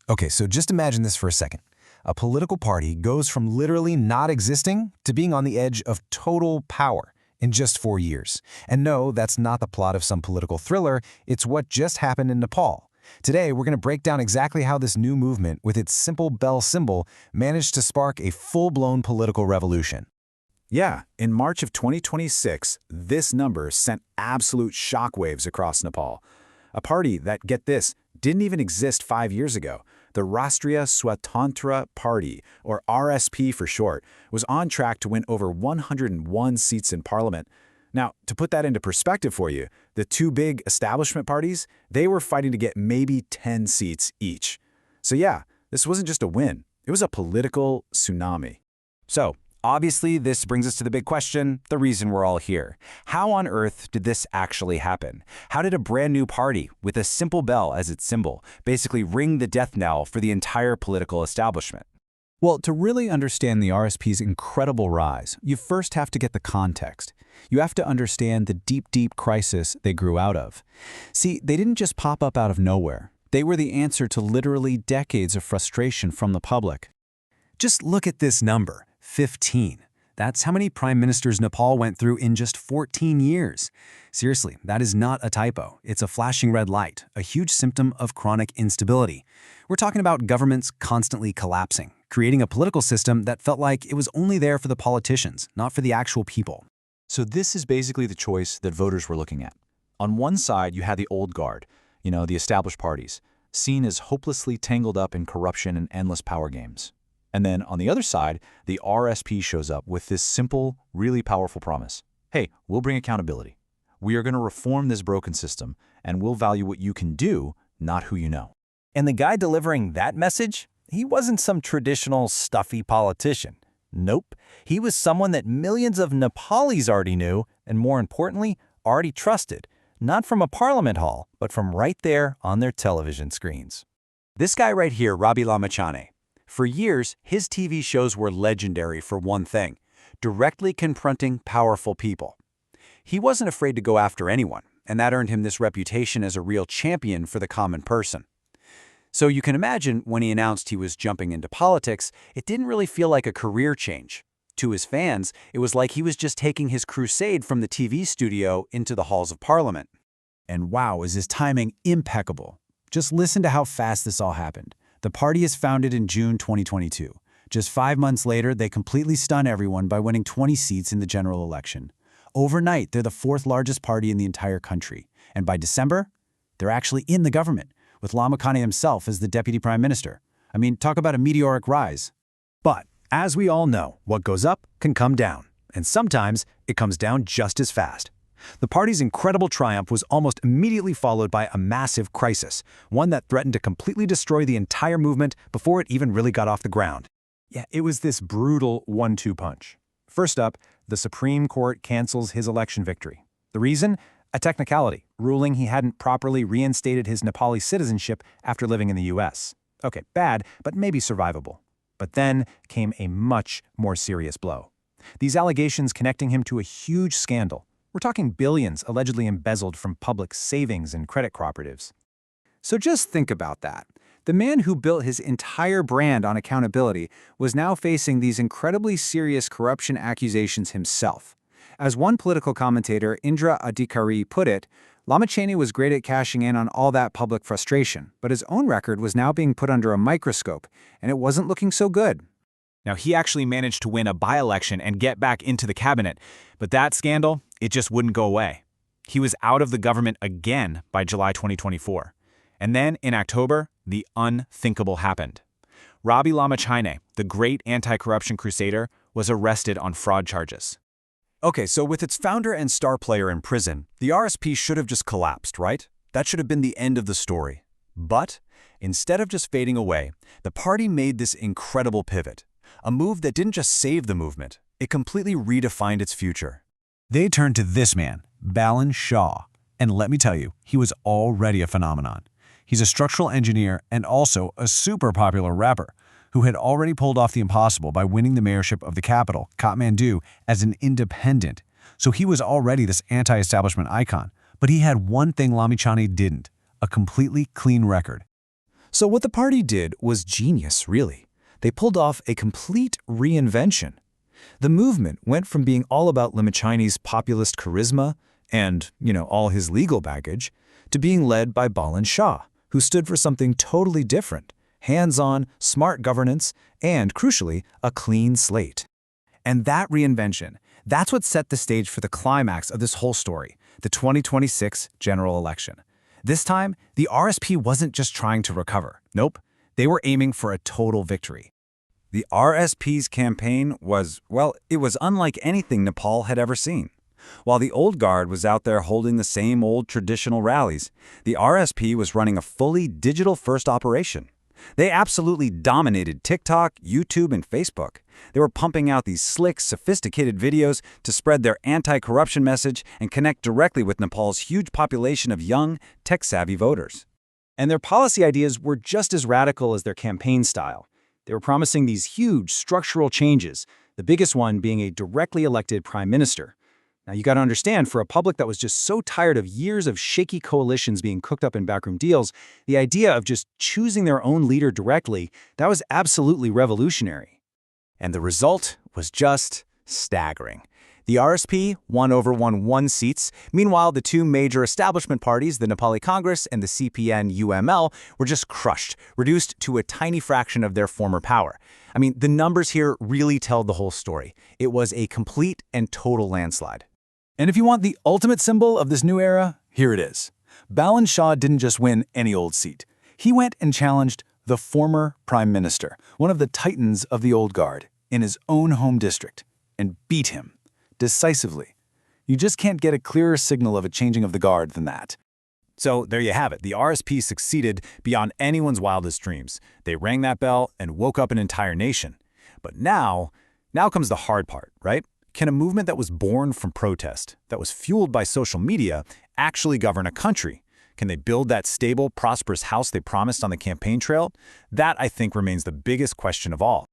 Okay, so just imagine this for a second. A political party goes from literally not existing to being on the edge of total power in just 4 years. And no, that's not the plot of some political thriller, it's what just happened in Nepal. Today, we're going to break down exactly how this new movement, with its simple bell symbol, managed to spark a full-blown political revolution. Yeah, in March of 2026, this number sent absolute shockwaves across Nepal. A party that, get this, didn't even exist 5 years ago, the Rastriya Swatantra Party, or RSP for short, was on track to win over 101 seats in parliament. Now, to put that into perspective for you, the two big establishment parties, they were fighting to get maybe 10 seats each. So yeah, this wasn't just a win, it was a political tsunami. So, obviously, this brings us to the big question, the reason we're all here. How on earth did this actually happen? How did a brand new party, with a simple bell as its symbol, basically ring the death knell for the entire political establishment? Well, to really understand the RSP's incredible rise, you first have to get the context. You have to understand the deep crisis they grew out of. See, they didn't just pop up out of nowhere. They were the answer to literally decades of frustration from the public. Just look at this number, 15. That's how many prime ministers Nepal went through in just 14 years. Seriously, that is not a typo. It's a flashing red light, a huge symptom of chronic instability. We're talking about governments constantly collapsing, creating a political system that felt like it was only there for the politicians, not for the actual people. So this is basically the choice that voters were looking at. On one side, you had the old guard, the established parties, seen as hopelessly tangled up in corruption and endless power games. And then on the other side, the RSP shows up with this simple, really powerful promise. Hey, we'll bring accountability. We are going to reform this broken system, and we'll value what you can do, not who you know. And the guy delivering that message? He wasn't some traditional, stuffy politician. Nope. He was someone that millions of Nepalis already knew, and more importantly, already trusted. Not from a parliament hall, but from right there on their television screens. This guy right here, Rabi Lamichhane. For years, his TV shows were legendary for one thing, directly confronting powerful people. He wasn't afraid to go after anyone, and that earned him this reputation as a real champion for the common person. So you can imagine when he announced he was jumping into politics, it didn't really feel like a career change. To his fans, it was like he was just taking his crusade from the TV studio into the halls of parliament. And wow, is his timing impeccable. Just listen to how fast this all happened. The party is founded in June 2022. Just 5 months later, they completely stun everyone by winning 20 seats in the general election. Overnight, they're the fourth largest party in the entire country. And by December, they're actually in the government, with Lamichhane himself as the deputy prime minister. I mean, talk about a meteoric rise. But, as we all know, what goes up can come down. And sometimes, it comes down just as fast. The party's incredible triumph was almost immediately followed by a massive crisis, one that threatened to completely destroy the entire movement before it even really got off the ground. Yeah, it was this brutal 1-2 punch. First up, the Supreme Court cancels his election victory. The reason? A technicality, ruling he hadn't properly reinstated his Nepali citizenship after living in the US. Okay, bad, but maybe survivable. But then came a much more serious blow. These allegations connecting him to a huge scandal. We're talking billions allegedly embezzled from public savings and credit cooperatives. So just think about that. The man who built his entire brand on accountability was now facing these incredibly serious corruption accusations himself. As one political commentator, Indra Adhikari, put it, Lamichhane was great at cashing in on all that public frustration, but his own record was now being put under a microscope, and it wasn't looking so good. Now, he actually managed to win a by-election and get back into the cabinet, but that scandal, it just wouldn't go away. He was out of the government again by July 2024. And then, in October, the unthinkable happened. Rabi Lamichhane, the great anti-corruption crusader, was arrested on fraud charges. Okay, so with its founder and star player in prison, the RSP should have just collapsed, right? That should have been the end of the story. But, instead of just fading away, the party made this incredible pivot. A move that didn't just save the movement, it completely redefined its future. They turned to this man, Balen Shah. And let me tell you, he was already a phenomenon. He's a structural engineer and also a super popular rapper who had already pulled off the impossible by winning the mayorship of the capital, Kathmandu, as an independent. So he was already this anti-establishment icon. But he had one thing Lamichhane didn't, a completely clean record. So what the party did was genius, really. They pulled off a complete reinvention. The movement went from being all about Lamichhane's populist charisma and, all his legal baggage, to being led by Balen Shah, who stood for something totally different: hands-on, smart governance, and, crucially, a clean slate. And that reinvention, that's what set the stage for the climax of this whole story, the 2026 general election. This time, the RSP wasn't just trying to recover. Nope, they were aiming for a total victory. The RSP's campaign was, well, it was unlike anything Nepal had ever seen. While the old guard was out there holding the same old traditional rallies, the RSP was running a fully digital-first operation. They absolutely dominated TikTok, YouTube, and Facebook. They were pumping out these slick, sophisticated videos to spread their anti-corruption message and connect directly with Nepal's huge population of young, tech-savvy voters. And their policy ideas were just as radical as their campaign style. They were promising these huge structural changes, the biggest one being a directly elected prime minister. Now, you got to understand, for a public that was just so tired of years of shaky coalitions being cooked up in backroom deals, the idea of just choosing their own leader directly, that was absolutely revolutionary. And the result was just staggering. The RSP won over 1 seats. Meanwhile, the two major establishment parties, the Nepali Congress and the CPN-UML, were just crushed, reduced to a tiny fraction of their former power. I mean, the numbers here really tell the whole story. It was a complete and total landslide. And if you want the ultimate symbol of this new era, here it is. Balen Shah didn't just win any old seat. He went and challenged the former prime minister, one of the titans of the old guard, in his own home district, and beat him decisively. You just can't get a clearer signal of a changing of the guard than that. So there you have it. The RSP succeeded beyond anyone's wildest dreams. They rang that bell and woke up an entire nation. But now comes the hard part, right? Can a movement that was born from protest, that was fueled by social media, actually govern a country? Can they build that stable, prosperous house they promised on the campaign trail? That, I think, remains the biggest question of all.